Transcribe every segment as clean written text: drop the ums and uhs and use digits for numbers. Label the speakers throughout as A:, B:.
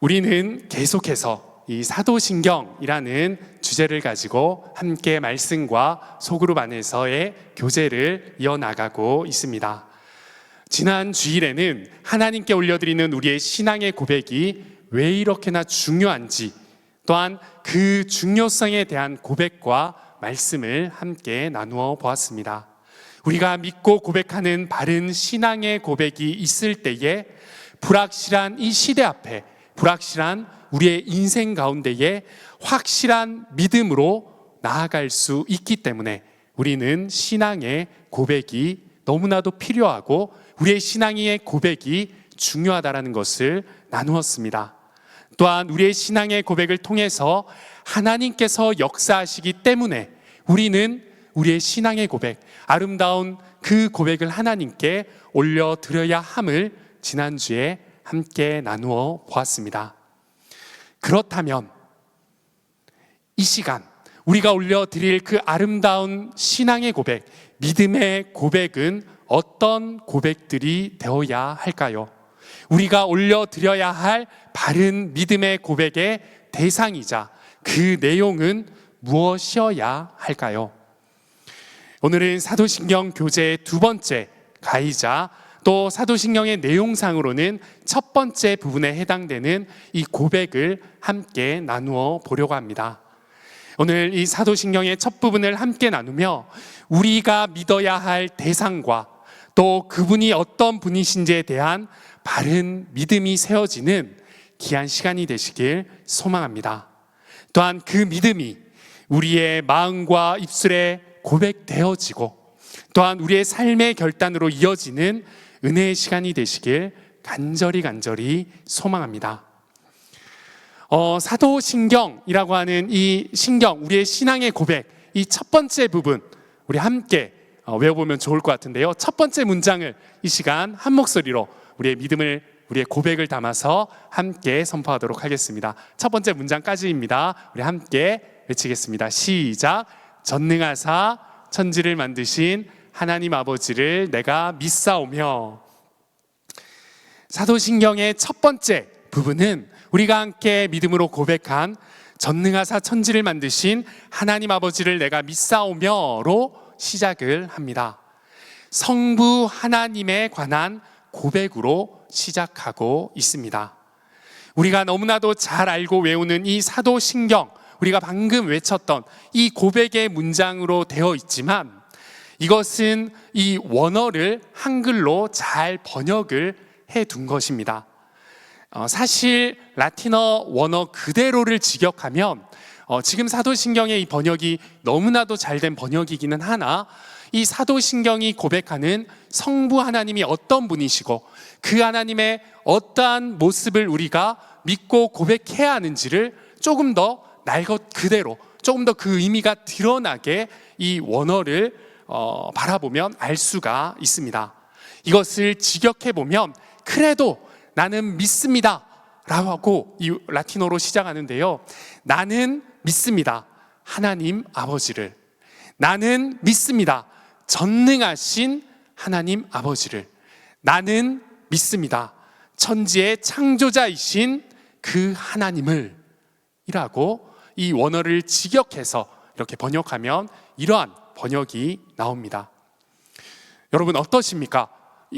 A: 우리는 계속해서 이 사도신경이라는 주제를 가지고 함께 말씀과 소그룹 안에서의 교제를 이어나가고 있습니다. 지난 주일에는 하나님께 올려드리는 우리의 신앙의 고백이 왜 이렇게나 중요한지, 또한 그 중요성에 대한 고백과 말씀을 함께 나누어 보았습니다. 우리가 믿고 고백하는 바른 신앙의 고백이 있을 때에 불확실한 이 시대 앞에, 불확실한 우리의 인생 가운데에 확실한 믿음으로 나아갈 수 있기 때문에 우리는 신앙의 고백이 너무나도 필요하고 우리의 신앙의 고백이 중요하다는 것을 나누었습니다. 또한 우리의 신앙의 고백을 통해서 하나님께서 역사하시기 때문에 우리는 우리의 신앙의 고백, 아름다운 그 고백을 하나님께 올려드려야 함을 지난주에 함께 나누어 보았습니다. 그렇다면 이 시간 우리가 올려드릴 그 아름다운 신앙의 고백, 믿음의 고백은 어떤 고백들이 되어야 할까요? 우리가 올려드려야 할 바른 믿음의 고백의 대상이자 그 내용은 무엇이어야 할까요? 오늘은 사도신경 교재의 두 번째 가이자 또 사도신경의 내용상으로는 첫 번째 부분에 해당되는 이 고백을 함께 나누어 보려고 합니다. 오늘 이 사도신경의 첫 부분을 함께 나누며 우리가 믿어야 할 대상과 또 그분이 어떤 분이신지에 대한 바른 믿음이 세워지는 귀한 시간이 되시길 소망합니다. 또한 그 믿음이 우리의 마음과 입술에 고백되어지고 또한 우리의 삶의 결단으로 이어지는 은혜의 시간이 되시길 간절히 소망합니다. 사도신경이라고 하는 이 신경, 우리의 신앙의 고백, 이 첫 번째 부분 우리 함께 외워보면 좋을 것 같은데요. 첫 번째 문장을 이 시간 한 목소리로 우리의 믿음을, 우리의 고백을 담아서 함께 선포하도록 하겠습니다. 첫 번째 문장까지입니다. 우리 함께 외치겠습니다. 시작. 전능하사 천지를 만드신 하나님 아버지를 내가 믿사오며. 사도신경의 첫 번째 부분은 우리가 함께 믿음으로 고백한 전능하사 천지를 만드신 하나님 아버지를 내가 믿사오며로 시작을 합니다. 성부 하나님에 관한 고백으로 시작하고 있습니다. 우리가 너무나도 잘 알고 외우는 이 사도신경, 우리가 방금 외쳤던 이 고백의 문장으로 되어 있지만 이것은 이 원어를 한글로 잘 번역을 해둔 것입니다. 사실 라틴어 원어 그대로를 직역하면 지금 사도신경의 이 번역이 너무나도 잘된 번역이기는 하나 이 사도신경이 고백하는 성부 하나님이 어떤 분이시고 그 하나님의 어떠한 모습을 우리가 믿고 고백해야 하는지를 조금 더 날 것 그대로, 조금 더 그 의미가 드러나게 이 원어를 바라보면 알 수가 있습니다. 이것을 직역해보면 그래도 나는 믿습니다 라고 이 라틴어로 시작하는데요. 나는 믿습니다 하나님 아버지를, 나는 믿습니다 전능하신 하나님 아버지를, 나는 믿습니다 천지의 창조자이신 그 하나님을 이라고 이 원어를 직역해서 이렇게 번역하면 이러한 번역이 나옵니다. 여러분 어떠십니까?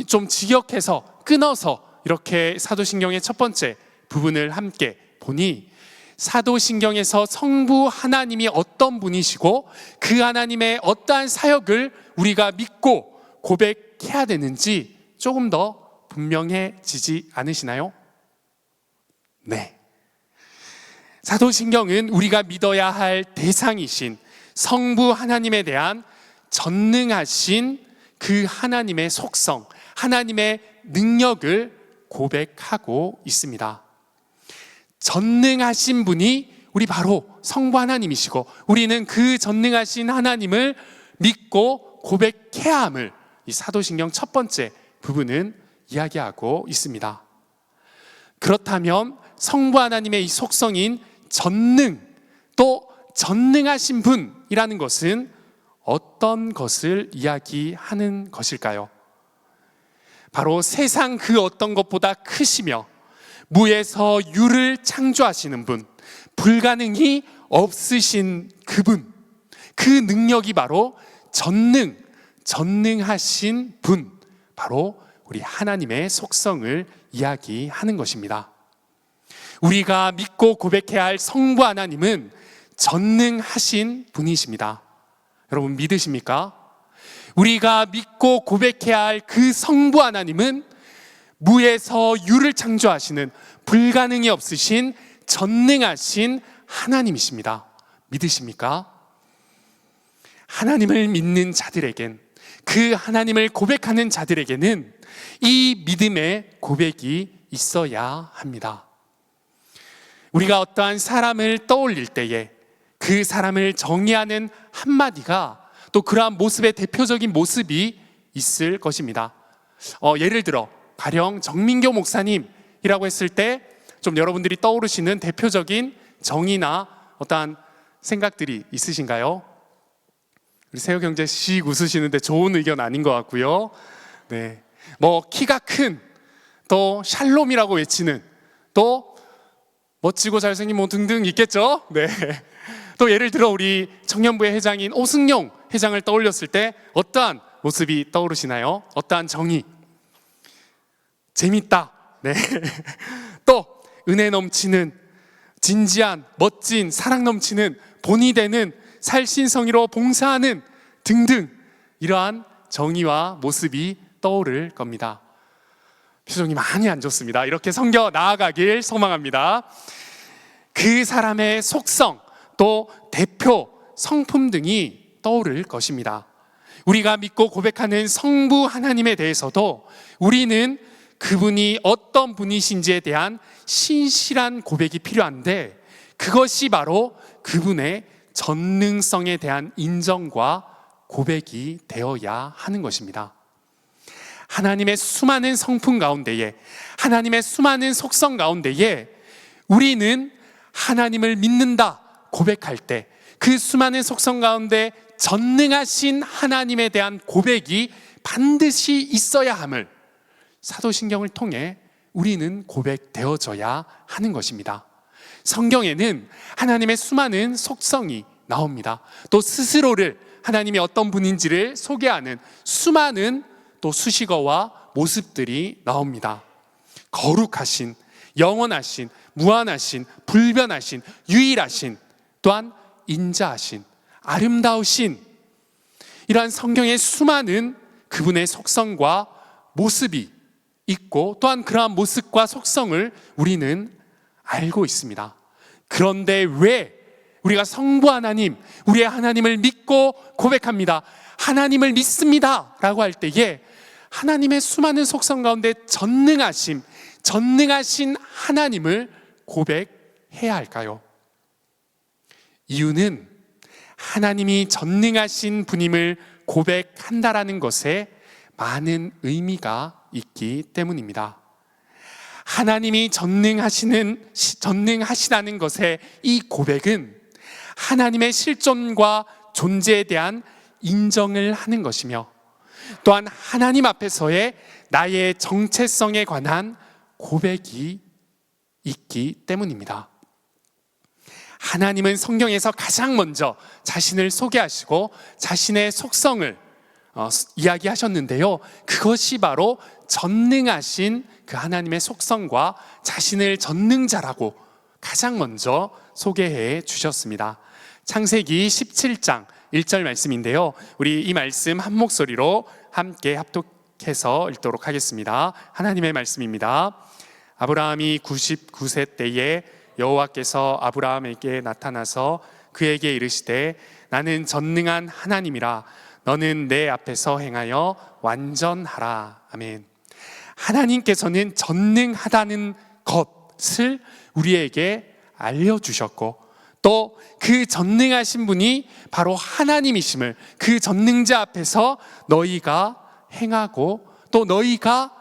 A: 좀 직역해서 끊어서 이렇게 사도신경의 첫 번째 부분을 함께 보니 사도신경에서 성부 하나님이 어떤 분이시고 그 하나님의 어떠한 사역을 우리가 믿고 고백해야 되는지 조금 더 분명해지지 않으시나요? 네. 사도신경은 우리가 믿어야 할 대상이신 성부 하나님에 대한 전능하신 그 하나님의 속성, 하나님의 능력을 고백하고 있습니다. 전능하신 분이 우리 바로 성부 하나님이시고 우리는 그 전능하신 하나님을 믿고 고백해야 함을 이 사도신경 첫 번째 부분은 이야기하고 있습니다. 그렇다면 성부 하나님의 이 속성인 전능, 또 전능하신 분이라는 것은 어떤 것을 이야기하는 것일까요? 바로 세상 그 어떤 것보다 크시며 무에서 유를 창조하시는 분, 불가능이 없으신 그분, 그 능력이 바로 전능하신 분, 바로 우리 하나님의 속성을 이야기하는 것입니다. 우리가 믿고 고백해야 할 성부 하나님은 전능하신 분이십니다. 여러분 믿으십니까? 우리가 믿고 고백해야 할 그 성부 하나님은 무에서 유를 창조하시는 불가능이 없으신 전능하신 하나님이십니다. 믿으십니까? 하나님을 믿는 자들에겐, 그 하나님을 고백하는 자들에게는 이 믿음의 고백이 있어야 합니다. 우리가 어떠한 사람을 떠올릴 때에 그 사람을 정의하는 한마디가 또 그러한 모습의 대표적인 모습이 있을 것입니다. 예를 들어 가령 정민교 목사님이라고 했을 때 좀 여러분들이 떠오르시는 대표적인 정의나 어떠한 생각들이 있으신가요? 우리 세우경제 씩 웃으시는데 좋은 의견 아닌 것 같고요. 네, 키가 큰, 또 샬롬이라고 외치는, 또 멋지고 잘생긴 등등 있겠죠. 네. 또 예를 들어 우리 청년부의 회장인 오승용 회장을 떠올렸을 때 어떠한 모습이 떠오르시나요? 어떠한 정의? 재밌다. 네. 또 은혜 넘치는, 진지한, 멋진, 사랑 넘치는, 본이 되는, 살신성의로 봉사하는 등등 이러한 정의와 모습이 떠오를 겁니다. 표정이 많이 안 좋습니다. 이렇게 섬겨 나아가길 소망합니다. 그 사람의 속성, 또 대표, 성품 등이 떠오를 것입니다. 우리가 믿고 고백하는 성부 하나님에 대해서도 우리는 그분이 어떤 분이신지에 대한 신실한 고백이 필요한데, 그것이 바로 그분의 전능성에 대한 인정과 고백이 되어야 하는 것입니다. 하나님의 수많은 성품 가운데에, 하나님의 수많은 속성 가운데에 우리는 하나님을 믿는다 고백할 때 그 수많은 속성 가운데 전능하신 하나님에 대한 고백이 반드시 있어야 함을 사도신경을 통해 우리는 고백되어져야 하는 것입니다. 성경에는 하나님의 수많은 속성이 나옵니다. 또 스스로를 하나님이 어떤 분인지를 소개하는 수많은 또 수식어와 모습들이 나옵니다. 거룩하신, 영원하신, 무한하신, 불변하신, 유일하신, 또한 인자하신, 아름다우신, 이러한 성경의 수많은 그분의 속성과 모습이 있고, 또한 그러한 모습과 속성을 우리는 알고 있습니다. 그런데 왜 우리가 성부 하나님, 우리의 하나님을 믿고 고백합니다, 하나님을 믿습니다 라고 할 때에 하나님의 수많은 속성 가운데 전능하신 하나님을 고백해야 할까요? 이유는 하나님이 전능하신 분임을 고백한다라는 것에 많은 의미가 있기 때문입니다. 하나님이 전능하시다는 것의 이 고백은 하나님의 실존과 존재에 대한 인정을 하는 것이며, 또한 하나님 앞에서의 나의 정체성에 관한 고백이 있기 때문입니다. 하나님은 성경에서 가장 먼저 자신을 소개하시고 자신의 속성을 이야기하셨는데요, 그것이 바로 전능하신 그 하나님의 속성과 자신을 전능자라고 가장 먼저 소개해 주셨습니다. 창세기 17장 1절 말씀인데요, 우리 이 말씀 한 목소리로 함께 합독해서 읽도록 하겠습니다. 하나님의 말씀입니다. 아브라함이 99세 때에 여호와께서 아브라함에게 나타나서 그에게 이르시되 나는 전능한 하나님이라, 너는 내 앞에서 행하여 완전하라. 아멘. 하나님께서는 전능하다는 것을 우리에게 알려주셨고, 또 그 전능하신 분이 바로 하나님이심을 그 전능자 앞에서 너희가 행하고, 또 너희가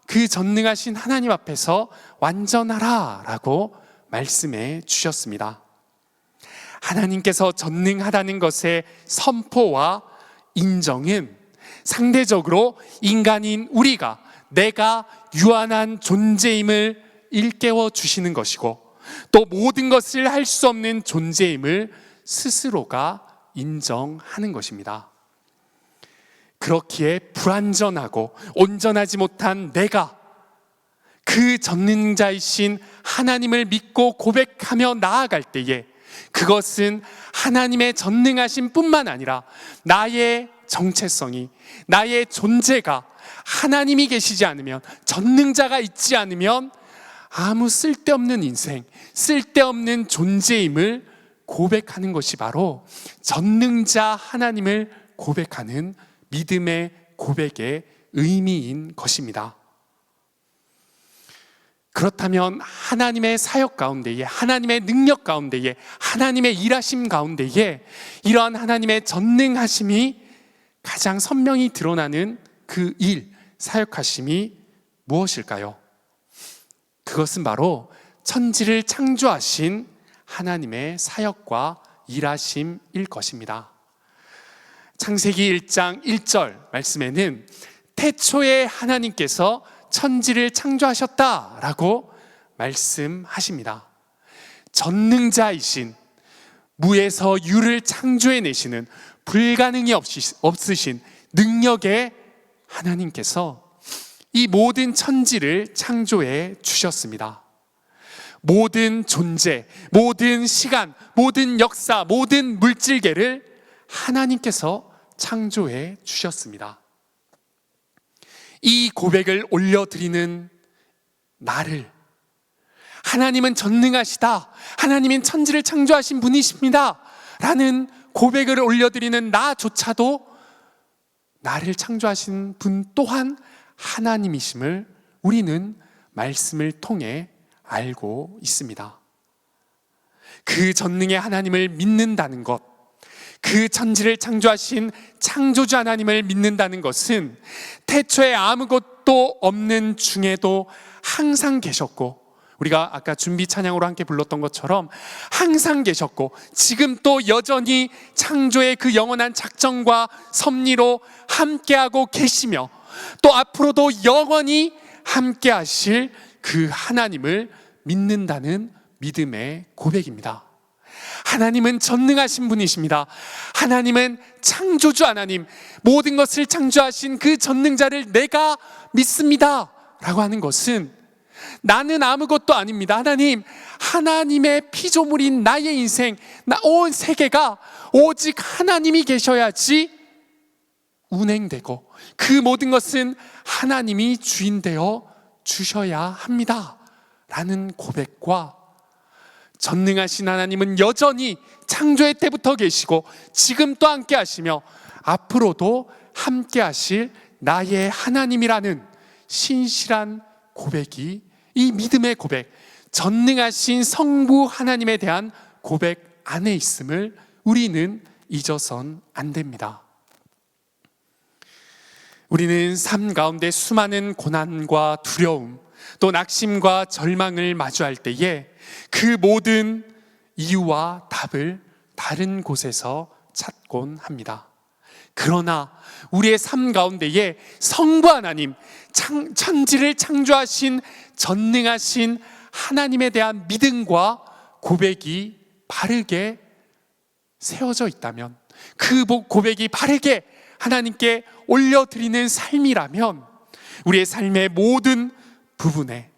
A: 그 전능하신 하나님 앞에서 완전하라 라고 말씀해 주셨습니다. 하나님께서 전능하다는 것의 선포와 인정은 상대적으로 인간인 우리가 내가 유한한 존재임을 일깨워 주시는 것이고, 또 모든 것을 할 수 없는 존재임을 스스로가 인정하는 것입니다. 그렇기에 불완전하고 온전하지 못한 내가 그 전능자이신 하나님을 믿고 고백하며 나아갈 때에, 그것은 하나님의 전능하심 뿐만 아니라 나의 정체성이, 나의 존재가 하나님이 계시지 않으면, 전능자가 있지 않으면 아무 쓸데없는 인생, 쓸데없는 존재임을 고백하는 것이 바로 전능자 하나님을 고백하는 믿음의 고백의 의미인 것입니다. 그렇다면 하나님의 사역 가운데에, 하나님의 능력 가운데에, 하나님의 일하심 가운데에 이러한 하나님의 전능하심이 가장 선명히 드러나는 그 일, 사역하심이 무엇일까요? 그것은 바로 천지를 창조하신 하나님의 사역과 일하심일 것입니다. 창세기 1장 1절 말씀에는 태초에 하나님께서 천지를 창조하셨다라고 말씀하십니다. 전능자이신, 무에서 유를 창조해내시는 불가능이 없으신 능력의 하나님께서 이 모든 천지를 창조해 주셨습니다. 모든 존재, 모든 시간, 모든 역사, 모든 물질계를 하나님께서 창조해 주셨습니다. 이 고백을 올려드리는 나를, 하나님은 전능하시다, 하나님은 천지를 창조하신 분이십니다 라는 고백을 올려드리는 나조차도 나를 창조하신 분 또한 하나님이심을 우리는 말씀을 통해 알고 있습니다. 그 전능의 하나님을 믿는다는 것, 그 천지를 창조하신 창조주 하나님을 믿는다는 것은 태초에 아무것도 없는 중에도 항상 계셨고, 우리가 아까 준비 찬양으로 함께 불렀던 것처럼 항상 계셨고, 지금 또 여전히 창조의 그 영원한 작정과 섭리로 함께하고 계시며, 또 앞으로도 영원히 함께 하실 그 하나님을 믿는다는 믿음의 고백입니다. 하나님은 전능하신 분이십니다. 하나님은 창조주 하나님, 모든 것을 창조하신 그 전능자를 내가 믿습니다 라고 하는 것은 나는 아무것도 아닙니다. 하나님의 피조물인 나의 인생, 온 세계가 오직 하나님이 계셔야지 운행되고, 그 모든 것은 하나님이 주인되어 주셔야 합니다 라는 고백과, 전능하신 하나님은 여전히 창조의 때부터 계시고 지금 또 함께 하시며 앞으로도 함께 하실 나의 하나님이라는 신실한 고백이, 이 믿음의 고백, 전능하신 성부 하나님에 대한 고백 안에 있음을 우리는 잊어선 안 됩니다. 우리는 삶 가운데 수많은 고난과 두려움, 또 낙심과 절망을 마주할 때에 그 모든 이유와 답을 다른 곳에서 찾곤 합니다. 그러나 우리의 삶 가운데에 성부 하나님, 천지를 창조하신 전능하신 하나님에 대한 믿음과 고백이 바르게 세워져 있다면, 그 고백이 바르게 하나님께 올려드리는 삶이라면, 우리의 삶의 모든 부분에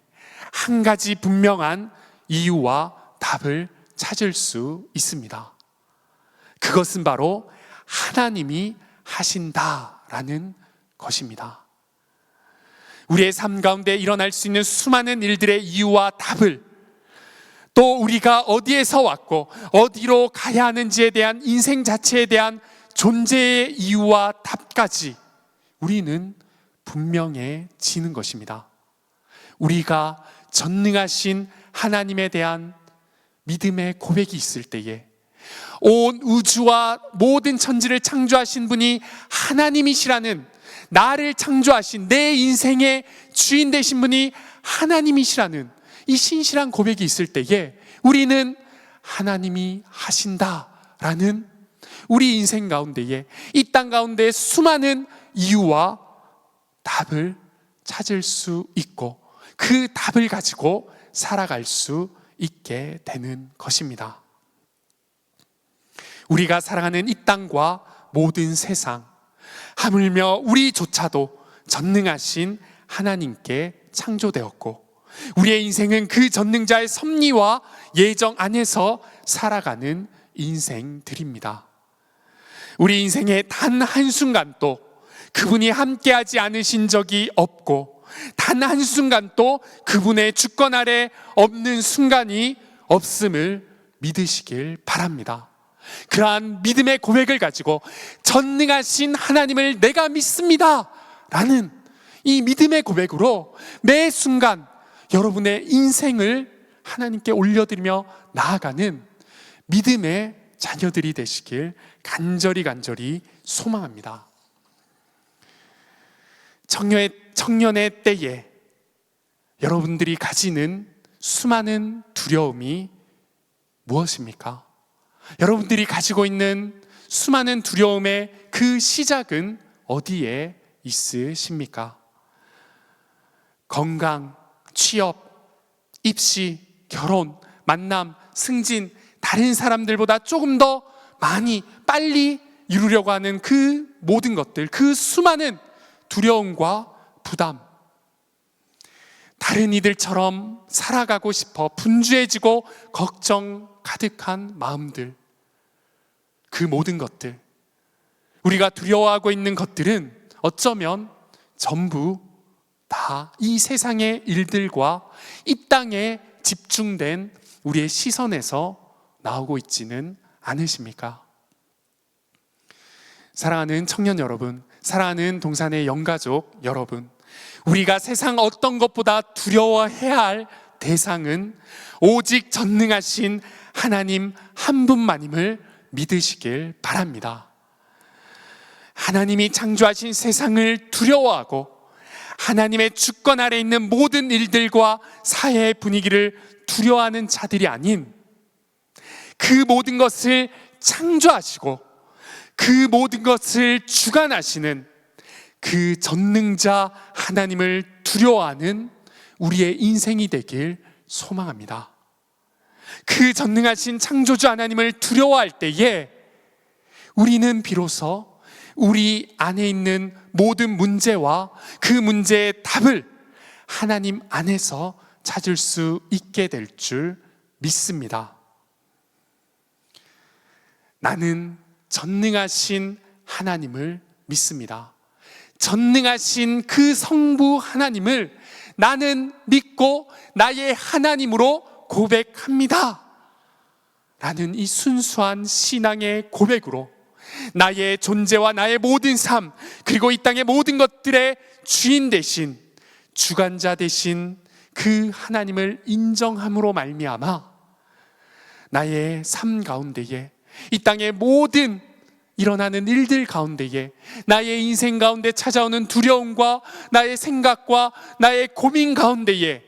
A: 한 가지 분명한 이유와 답을 찾을 수 있습니다. 그것은 바로 하나님이 하신다라는 것입니다. 우리의 삶 가운데 일어날 수 있는 수많은 일들의 이유와 답을, 또 우리가 어디에서 왔고 어디로 가야 하는지에 대한 인생 자체에 대한 존재의 이유와 답까지 우리는 분명해지는 것입니다. 우리가 전능하신 하나님에 대한 믿음의 고백이 있을 때에, 온 우주와 모든 천지를 창조하신 분이 하나님이시라는, 나를 창조하신 내 인생의 주인 되신 분이 하나님이시라는 이 신실한 고백이 있을 때에 우리는 하나님이 하신다라는 우리 인생 가운데에, 이 땅 가운데 수많은 이유와 답을 찾을 수 있고, 그 답을 가지고 살아갈 수 있게 되는 것입니다. 우리가 살아가는 이 땅과 모든 세상, 하물며 우리조차도 전능하신 하나님께 창조되었고, 우리의 인생은 그 전능자의 섭리와 예정 안에서 살아가는 인생들입니다. 우리 인생의 단 한순간도 그분이 함께하지 않으신 적이 없고, 단 한순간도 그분의 주권 아래 없는 순간이 없음을 믿으시길 바랍니다. 그러한 믿음의 고백을 가지고 전능하신 하나님을 내가 믿습니다 라는 이 믿음의 고백으로 매 순간 여러분의 인생을 하나님께 올려드리며 나아가는 믿음의 자녀들이 되시길 간절히 소망합니다. 청년의 때에 여러분들이 가지는 수많은 두려움이 무엇입니까? 여러분들이 가지고 있는 수많은 두려움의 그 시작은 어디에 있으십니까? 건강, 취업, 입시, 결혼, 만남, 승진, 다른 사람들보다 조금 더 많이 빨리 이루려고 하는 그 모든 것들, 그 수많은 두려움과 부담, 다른 이들처럼 살아가고 싶어 분주해지고 걱정 가득한 마음들, 그 모든 것들, 우리가 두려워하고 있는 것들은 어쩌면 전부 다 이 세상의 일들과 이 땅에 집중된 우리의 시선에서 나오고 있지는 않으십니까? 사랑하는 청년 여러분, 사랑하는 동산의 영가족 여러분, 우리가 세상 어떤 것보다 두려워해야 할 대상은 오직 전능하신 하나님 한 분만임을 믿으시길 바랍니다. 하나님이 창조하신 세상을 두려워하고 하나님의 주권 아래 있는 모든 일들과 사회의 분위기를 두려워하는 자들이 아닌, 그 모든 것을 창조하시고 그 모든 것을 주관하시는 그 전능자 하나님을 두려워하는 우리의 인생이 되길 소망합니다. 그 전능하신 창조주 하나님을 두려워할 때에 우리는 비로소 우리 안에 있는 모든 문제와 그 문제의 답을 하나님 안에서 찾을 수 있게 될 줄 믿습니다. 나는 전능하신 하나님을 믿습니다. 전능하신 그 성부 하나님을 나는 믿고 나의 하나님으로 고백합니다 라는 이 순수한 신앙의 고백으로 나의 존재와 나의 모든 삶, 그리고 이 땅의 모든 것들의 주인 되신, 주관자 되신 그 하나님을 인정함으로 말미암아 나의 삶 가운데에, 이 땅의 모든 일어나는 일들 가운데에, 나의 인생 가운데 찾아오는 두려움과 나의 생각과 나의 고민 가운데에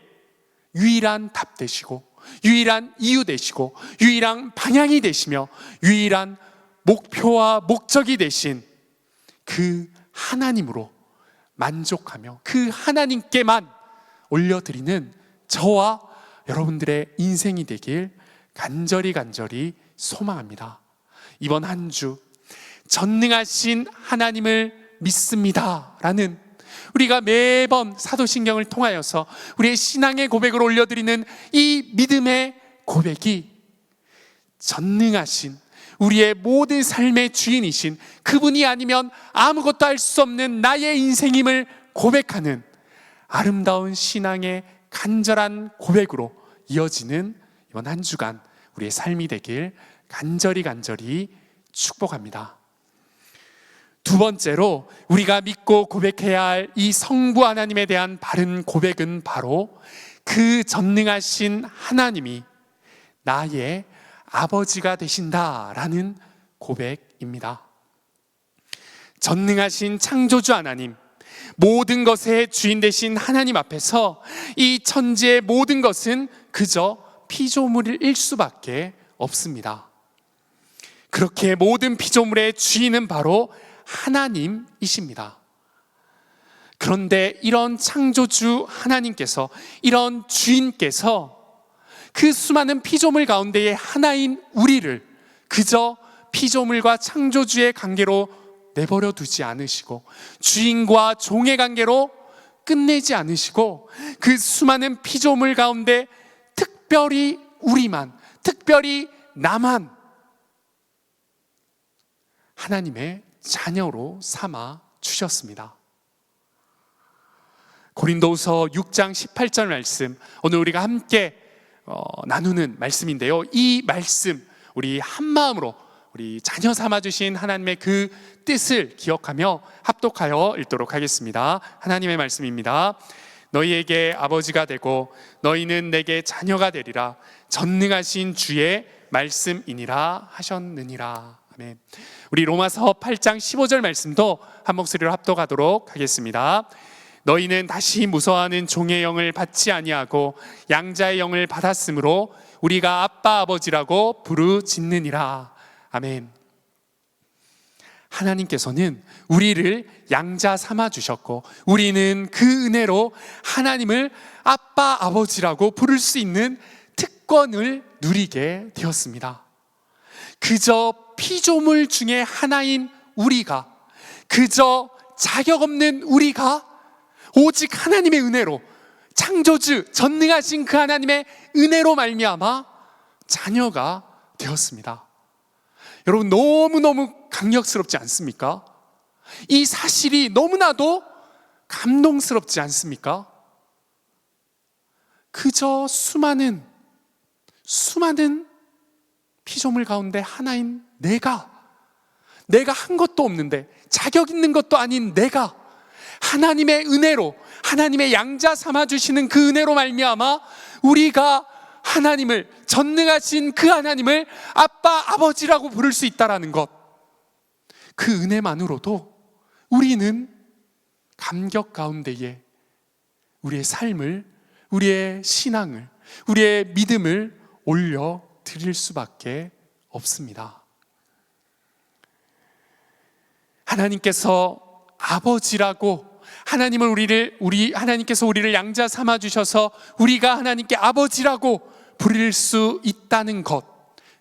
A: 유일한 답 되시고, 유일한 이유 되시고, 유일한 방향이 되시며, 유일한 목표와 목적이 되신 그 하나님으로 만족하며 그 하나님께만 올려드리는 저와 여러분들의 인생이 되길 간절히 소망합니다. 이번 한 주 전능하신 하나님을 믿습니다 라는, 우리가 매번 사도신경을 통하여서 우리의 신앙의 고백을 올려드리는 이 믿음의 고백이 전능하신 우리의 모든 삶의 주인이신 그분이 아니면 아무것도 할 수 없는 나의 인생임을 고백하는 아름다운 신앙의 간절한 고백으로 이어지는 이번 한 주간 우리의 삶이 되길 간절히 축복합니다. 두 번째로 우리가 믿고 고백해야 할 이 성부 하나님에 대한 바른 고백은 바로 그 전능하신 하나님이 나의 아버지가 되신다라는 고백입니다. 전능하신 창조주 하나님, 모든 것의 주인 되신 하나님 앞에서 이 천지의 모든 것은 그저 피조물일 수밖에 없습니다. 그렇게 모든 피조물의 주인은 바로 하나님이십니다. 그런데 이런 창조주 하나님께서, 이런 주인께서 그 수많은 피조물 가운데에 하나인 우리를 그저 피조물과 창조주의 관계로 내버려 두지 않으시고, 주인과 종의 관계로 끝내지 않으시고, 그 수많은 피조물 가운데 특별히 우리만, 특별히 나만 하나님의 자녀로 삼아 주셨습니다. 고린도후서 6장 18절 말씀, 오늘 우리가 함께 나누는 말씀인데요. 이 말씀 우리 한마음으로 우리 자녀 삼아주신 하나님의 그 뜻을 기억하며 합독하여 읽도록 하겠습니다. 하나님의 말씀입니다. 너희에게 아버지가 되고 너희는 내게 자녀가 되리라. 전능하신 주의 말씀이니라 하셨느니라. 아멘. 우리 로마서 8장 15절 말씀도 한 목소리로 합독하도록 하겠습니다. 너희는 다시 무서워하는 종의 영을 받지 아니하고 양자의 영을 받았으므로 우리가 아빠 아버지라고 부르짖느니라. 아멘. 하나님께서는 우리를 양자 삼아 주셨고, 우리는 그 은혜로 하나님을 아빠 아버지라고 부를 수 있는 특권을 누리게 되었습니다. 그저 피조물 중에 하나인 우리가, 그저 자격 없는 우리가 오직 하나님의 은혜로, 창조주 전능하신 그 하나님의 은혜로 말미암아 자녀가 되었습니다. 여러분, 너무너무 강력스럽지 않습니까? 이 사실이 너무나도 감동스럽지 않습니까? 그저 수많은 피조물 가운데 하나인 내가 한 것도 없는데, 자격 있는 것도 아닌 내가 하나님의 은혜로, 하나님의 양자 삼아주시는 그 은혜로 말미암아 우리가 하나님을, 전능하신 그 하나님을 아빠 아버지라고 부를 수 있다는 것, 그 은혜만으로도 우리는 감격 가운데에 우리의 삶을, 우리의 신앙을, 우리의 믿음을 올려드릴 수밖에 없습니다. 하나님께서 아버지라고, 하나님께서 우리를 양자 삼아 주셔서 우리가 하나님께 아버지라고 부릴 수 있다는 것,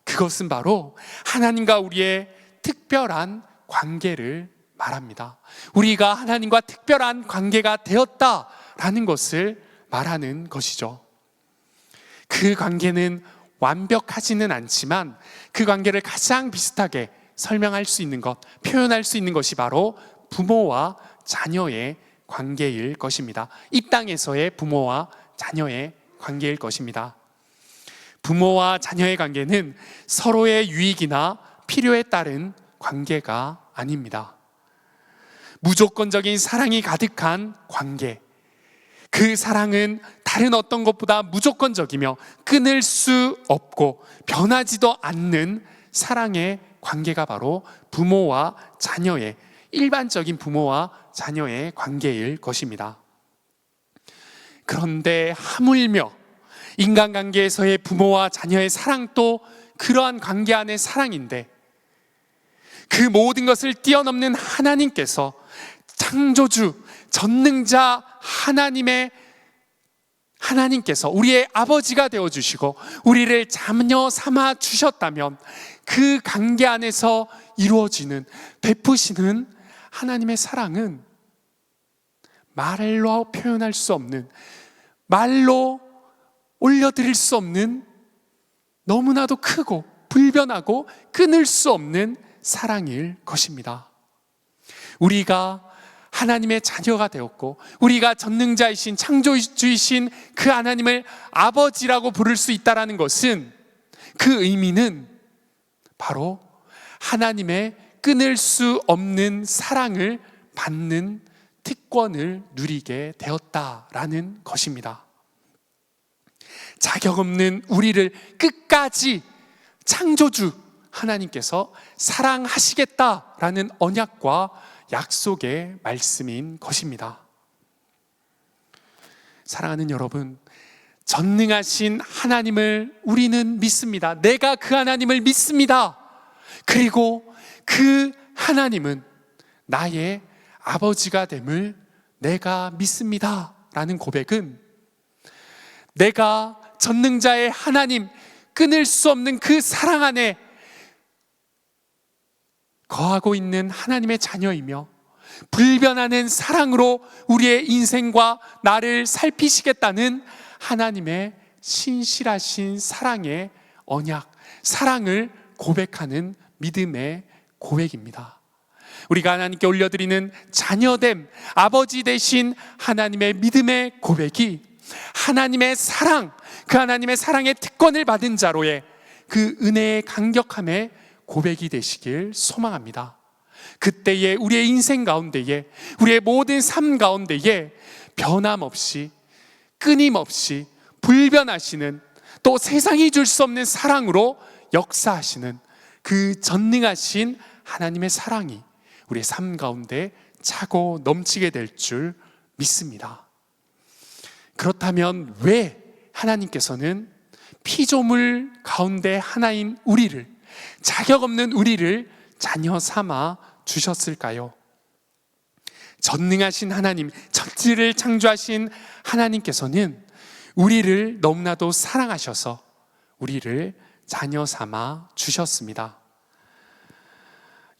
A: 그것은 바로 하나님과 우리의 특별한 관계를 말합니다. 우리가 하나님과 특별한 관계가 되었다라는 것을 말하는 것이죠. 그 관계는 완벽하지는 않지만 그 관계를 가장 비슷하게 설명할 수 있는 것, 표현할 수 있는 것이 바로 부모와 자녀의 관계일 것입니다. 이 땅에서의 부모와 자녀의 관계일 것입니다. 부모와 자녀의 관계는 서로의 유익이나 필요에 따른 관계가 아닙니다. 무조건적인 사랑이 가득한 관계, 그 사랑은 다른 어떤 것보다 무조건적이며 끊을 수 없고 변하지도 않는 사랑의 관계가 바로 부모와 자녀의, 일반적인 부모와 자녀의 관계일 것입니다. 그런데 하물며 인간관계에서의 부모와 자녀의 사랑도 그러한 관계 안의 사랑인데, 그 모든 것을 뛰어넘는 하나님께서, 창조주 전능자 하나님께서 우리의 아버지가 되어주시고 우리를 자녀 삼아 주셨다면, 그 관계 안에서 이루어지는, 베푸시는 하나님의 사랑은 말로 표현할 수 없는, 말로 올려드릴 수 없는, 너무나도 크고 불변하고 끊을 수 없는 사랑일 것입니다. 우리가 하나님의 자녀가 되었고 우리가 전능자이신, 창조주이신 그 하나님을 아버지라고 부를 수 있다는 것은, 그 의미는 바로 하나님의 끊을 수 없는 사랑을 받는 특권을 누리게 되었다라는 것입니다. 자격 없는 우리를 끝까지 창조주 하나님께서 사랑하시겠다라는 언약과 약속의 말씀인 것입니다. 사랑하는 여러분, 전능하신 하나님을 우리는 믿습니다. 내가 그 하나님을 믿습니다. 그리고 그 하나님은 나의 아버지가 됨을 내가 믿습니다 라는 고백은 내가 전능자의 하나님, 끊을 수 없는 그 사랑 안에 거하고 있는 하나님의 자녀이며 불변하는 사랑으로 우리의 인생과 나를 살피시겠다는 하나님의 신실하신 사랑의 언약, 사랑을 고백하는 믿음의 고백입니다. 우리가 하나님께 올려드리는 자녀됨, 아버지 되신 하나님의 믿음의 고백이 하나님의 사랑, 그 하나님의 사랑의 특권을 받은 자로의 그 은혜의 강력함의 고백이 되시길 소망합니다. 그때에 우리의 인생 가운데에, 우리의 모든 삶 가운데에 변함없이, 끊임없이 불변하시는, 또 세상이 줄 수 없는 사랑으로 역사하시는 그 전능하신 하나님의 사랑이 우리의 삶 가운데 차고 넘치게 될 줄 믿습니다. 그렇다면 왜 하나님께서는 피조물 가운데 하나인 우리를, 자격 없는 우리를 자녀 삼아 주셨을까요? 전능하신 하나님, 천지를 창조하신 하나님께서는 우리를 너무나도 사랑하셔서 우리를 자녀 삼아 주셨습니다.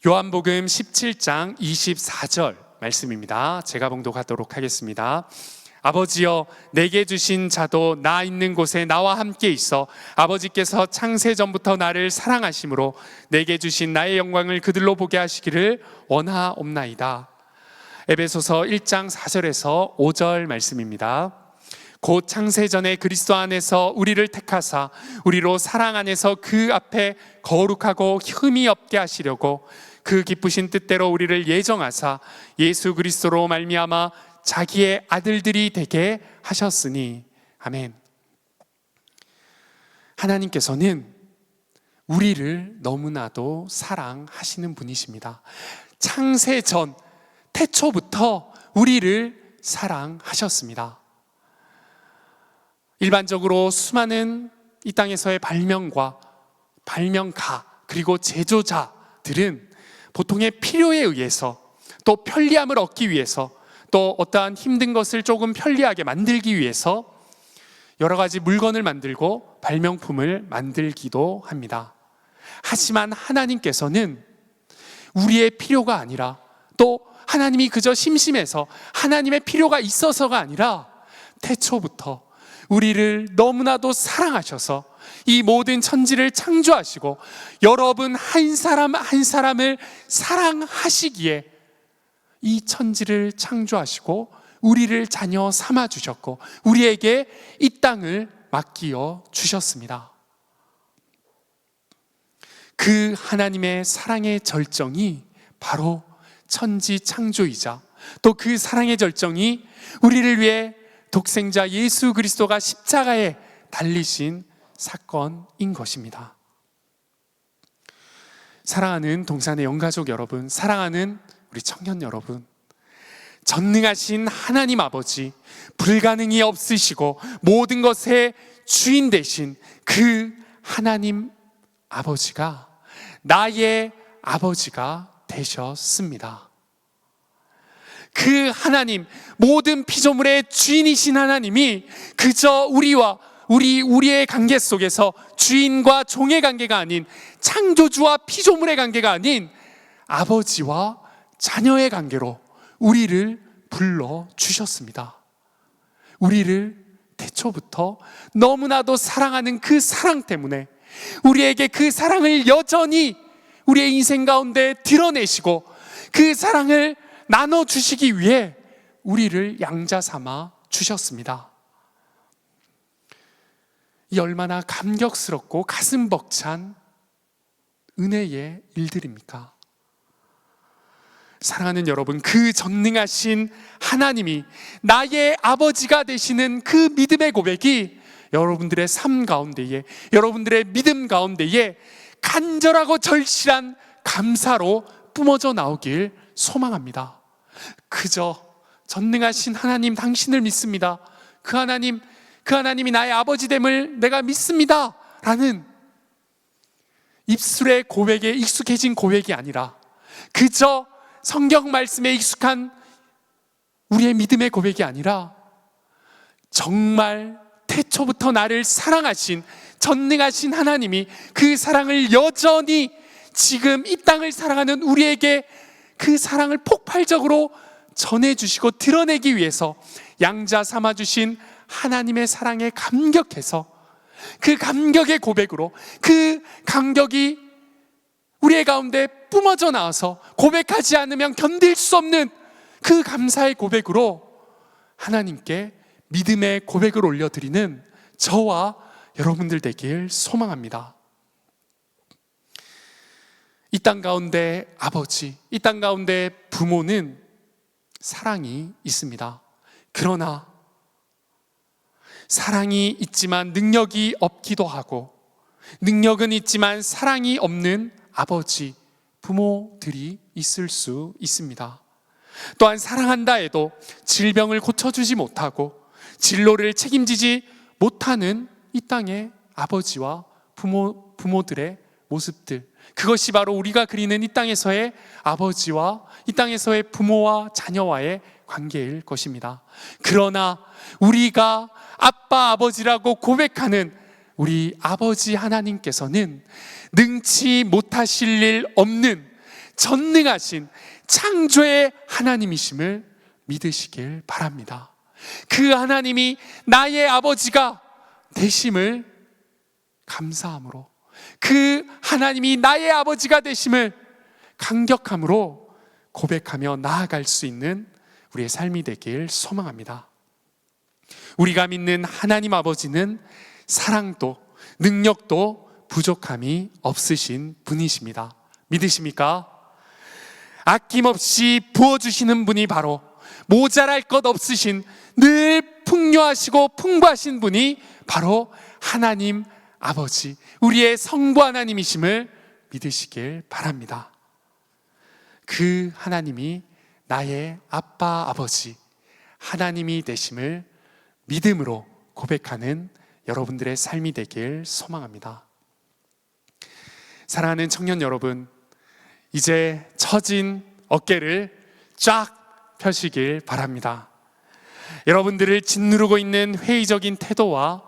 A: 요한복음 17장 24절 말씀입니다. 제가 봉독하도록 하겠습니다. 아버지여, 내게 주신 자도 나 있는 곳에 나와 함께 있어 아버지께서 창세전부터 나를 사랑하심으로 내게 주신 나의 영광을 그들로 보게 하시기를 원하옵나이다. 에베소서 1장 4절에서 5절 말씀입니다. 곧 창세전에 그리스도 안에서 우리를 택하사 우리로 사랑 안에서 그 앞에 거룩하고 흠이 없게 하시려고 그 기쁘신 뜻대로 우리를 예정하사 예수 그리스도로 말미암아 자기의 아들들이 되게 하셨으니. 아멘. 하나님께서는 우리를 너무나도 사랑하시는 분이십니다. 창세전, 태초부터 우리를 사랑하셨습니다. 일반적으로 수많은 이 땅에서의 발명과 발명가 그리고 제조자들은 보통의 필요에 의해서, 또 편리함을 얻기 위해서, 또 어떠한 힘든 것을 조금 편리하게 만들기 위해서 여러 가지 물건을 만들고 발명품을 만들기도 합니다. 하지만 하나님께서는 우리의 필요가 아니라, 또 하나님이 그저 심심해서 하나님의 필요가 있어서가 아니라 태초부터 우리를 너무나도 사랑하셔서 이 모든 천지를 창조하시고 여러분 한 사람 한 사람을 사랑하시기에 이 천지를 창조하시고 우리를 자녀 삼아 주셨고 우리에게 이 땅을 맡기어 주셨습니다. 그 하나님의 사랑의 절정이 바로 천지 창조이자, 또 그 사랑의 절정이 우리를 위해 독생자 예수 그리스도가 십자가에 달리신 사건인 것입니다. 사랑하는 동산의 영가족 여러분, 사랑하는 우리 청년 여러분, 전능하신 하나님 아버지, 불가능이 없으시고 모든 것의 주인 되신 그 하나님 아버지가 나의 아버지가 되셨습니다. 그 하나님, 모든 피조물의 주인이신 하나님이 그저 우리의 관계 속에서 주인과 종의 관계가 아닌, 창조주와 피조물의 관계가 아닌 아버지와 자녀의 관계로 우리를 불러주셨습니다. 우리를 태초부터 너무나도 사랑하는 그 사랑 때문에 우리에게 그 사랑을 여전히 우리의 인생 가운데 드러내시고 그 사랑을 나눠주시기 위해 우리를 양자 삼아 주셨습니다. 이 얼마나 감격스럽고 가슴 벅찬 은혜의 일들입니까? 사랑하는 여러분, 그 전능하신 하나님이 나의 아버지가 되시는 그 믿음의 고백이 여러분들의 삶 가운데에, 여러분들의 믿음 가운데에 간절하고 절실한 감사로 뿜어져 나오길 소망합니다. 그저 전능하신 하나님 당신을 믿습니다, 그 하나님이 나의 아버지됨을 내가 믿습니다 라는 입술의 고백에 익숙해진 고백이 아니라 그저 성경 말씀에 익숙한 우리의 믿음의 고백이 아니라 정말 태초부터 나를 사랑하신 전능하신 하나님이 그 사랑을 여전히 지금 이 땅을 살아가는 우리에게 그 사랑을 폭발적으로 전해주시고 드러내기 위해서 양자 삼아주신 하나님의 사랑에 감격해서 그 감격의 고백으로, 그 감격이 우리의 가운데 뿜어져 나와서 고백하지 않으면 견딜 수 없는 그 감사의 고백으로 하나님께 믿음의 고백을 올려드리는 저와 여러분들 되길 소망합니다. 이 땅 가운데 아버지, 이 땅 가운데 부모는 사랑이 있습니다. 그러나 사랑이 있지만 능력이 없기도 하고, 능력은 있지만 사랑이 없는 아버지, 부모들이 있을 수 있습니다. 또한 사랑한다 해도 질병을 고쳐주지 못하고 진로를 책임지지 못하는 이 땅의 아버지와 부모들의 모습들, 그것이 바로 우리가 그리는 이 땅에서의 아버지와 이 땅에서의 부모와 자녀와의 관계일 것입니다. 그러나 우리가 아빠, 아버지라고 고백하는 우리 아버지 하나님께서는 능치 못하실 일 없는 전능하신 창조의 하나님이심을 믿으시길 바랍니다. 그 하나님이 나의 아버지가 되심을 감사함으로, 그 하나님이 나의 아버지가 되심을 감격함으로 고백하며 나아갈 수 있는 우리의 삶이 되길 소망합니다. 우리가 믿는 하나님 아버지는 사랑도 능력도 부족함이 없으신 분이십니다. 믿으십니까? 아낌없이 부어주시는 분이 바로 모자랄 것 없으신, 늘 풍요하시고 풍부하신 분이 바로 하나님 아버지, 우리의 성부 하나님이심을 믿으시길 바랍니다. 그 하나님이 나의 아빠, 아버지, 하나님이 되심을 믿음으로 고백하는 여러분들의 삶이 되길 소망합니다. 사랑하는 청년 여러분, 이제 처진 어깨를 쫙 펴시길 바랍니다. 여러분들을 짓누르고 있는 회의적인 태도와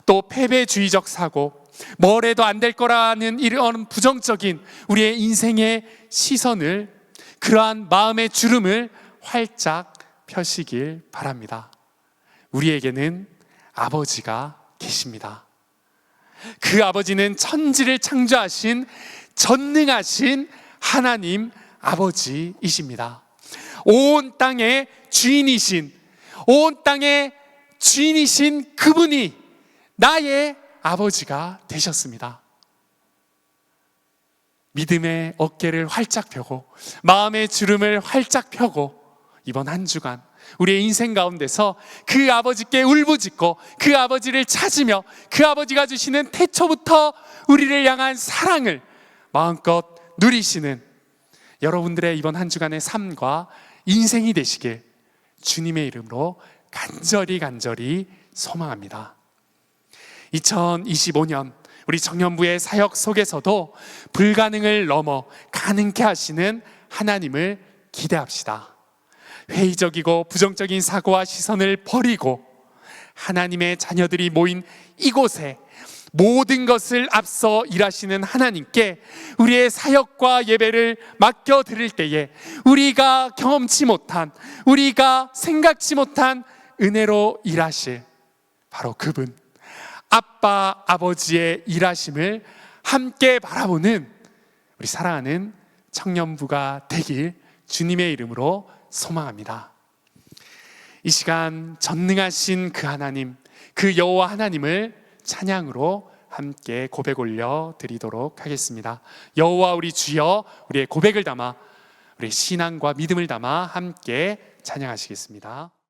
A: 또 패배주의적 사고, 뭘 해도 안 될 거라는 이런 부정적인 우리의 인생의 시선을, 그러한 마음의 주름을 활짝 펴시길 바랍니다. 우리에게는 아버지가 계십니다. 그 아버지는 천지를 창조하신 전능하신 하나님 아버지이십니다. 온 땅의 주인이신, 온 땅의 주인이신 그분이 나의 아버지가 되셨습니다. 믿음의 어깨를 활짝 펴고 마음의 주름을 활짝 펴고 이번 한 주간 우리의 인생 가운데서 그 아버지께 울부짖고 그 아버지를 찾으며 그 아버지가 주시는 태초부터 우리를 향한 사랑을 마음껏 누리시는 여러분들의 이번 한 주간의 삶과 인생이 되시길 주님의 이름으로 간절히 소망합니다. 2025년 우리 청년부의 사역 속에서도 불가능을 넘어 가능케 하시는 하나님을 기대합시다. 회의적이고 부정적인 사고와 시선을 버리고 하나님의 자녀들이 모인 이곳에 모든 것을 앞서 일하시는 하나님께 우리의 사역과 예배를 맡겨드릴 때에 우리가 경험치 못한, 우리가 생각지 못한 은혜로 일하실 바로 그분, 아빠, 아버지의 일하심을 함께 바라보는 우리 사랑하는 청년부가 되길 주님의 이름으로 소망합니다. 이 시간 전능하신 그 하나님, 그 여호와 하나님을 찬양으로 함께 고백 올려 드리도록 하겠습니다. 여호와 우리 주여, 우리의 고백을 담아, 우리의 신앙과 믿음을 담아 함께 찬양하시겠습니다.